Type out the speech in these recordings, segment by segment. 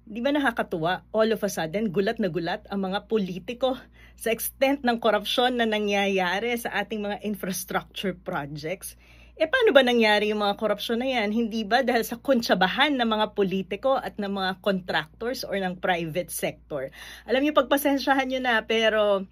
Di ba nakakatuwa? All of a sudden, gulat na gulat ang mga politiko sa extent ng korupsyon na nangyayari sa ating mga infrastructure projects. Paano ba nangyari yung mga korupsyon na yan? Hindi ba dahil sa kuntsabahan ng mga politiko at ng mga contractors or ng private sector? Alam niyo, pagpasensyahan nyo na, pero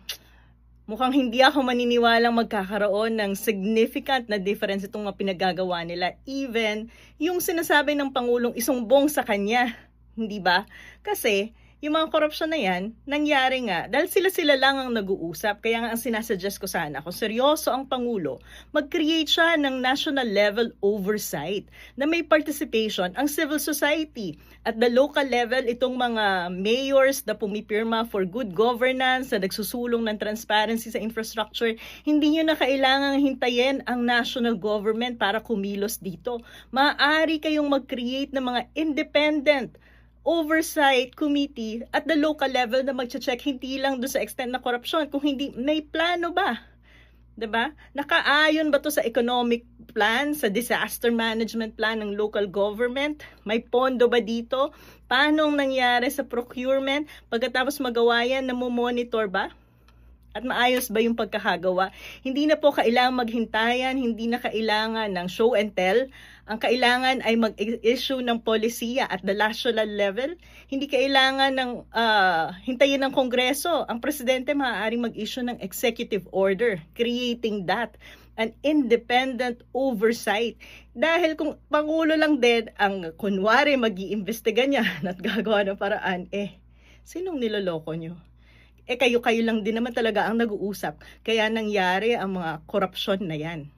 mukhang hindi ako maniniwalang magkakaroon ng significant na difference itong mga pinagagawa nila. Even yung sinasabi ng Pangulong isumbong sa kanya. Hindi ba? Kasi yung mga korupsyon na yan, nangyari nga dahil sila-sila lang ang nag-uusap. Kaya nga ang sinasuggest ko sana, kung seryoso ang Pangulo, mag-create siya ng national level oversight na may participation ang civil society. At the local level, itong mga mayors na pumipirma for good governance, na nagsusulong ng transparency sa infrastructure, hindi nyo na kailangang hintayin ang national government para kumilos dito. Maaari kayong mag-create ng mga independent oversight committee at the local level na magche-check hindi lang do sa extent na korupsyon, kung hindi may plano ba? 'Di ba? Nakaayon ba to sa economic plan, sa disaster management plan ng local government? May pondo ba dito? Paano nangyari sa procurement? Pagkatapos magawa yan, namo-monitor ba? At maayos ba yung pagkakagawa? Hindi na po kailangan maghintayan, hindi na kailangan ng show and tell. Ang kailangan ay mag-issue ng polisiya at the national level. Hindi kailangan ng hintayin ng Kongreso. Ang presidente maaaring mag-issue ng executive order, creating that an independent oversight. Dahil kung Pangulo lang din ang kunwari mag-iimbestiga niya at gagawa ng paraan, sinong niloloko nyo? Kayo-kayo lang din naman talaga ang nag-uusap. Kaya nangyari ang mga korupsyon na yan.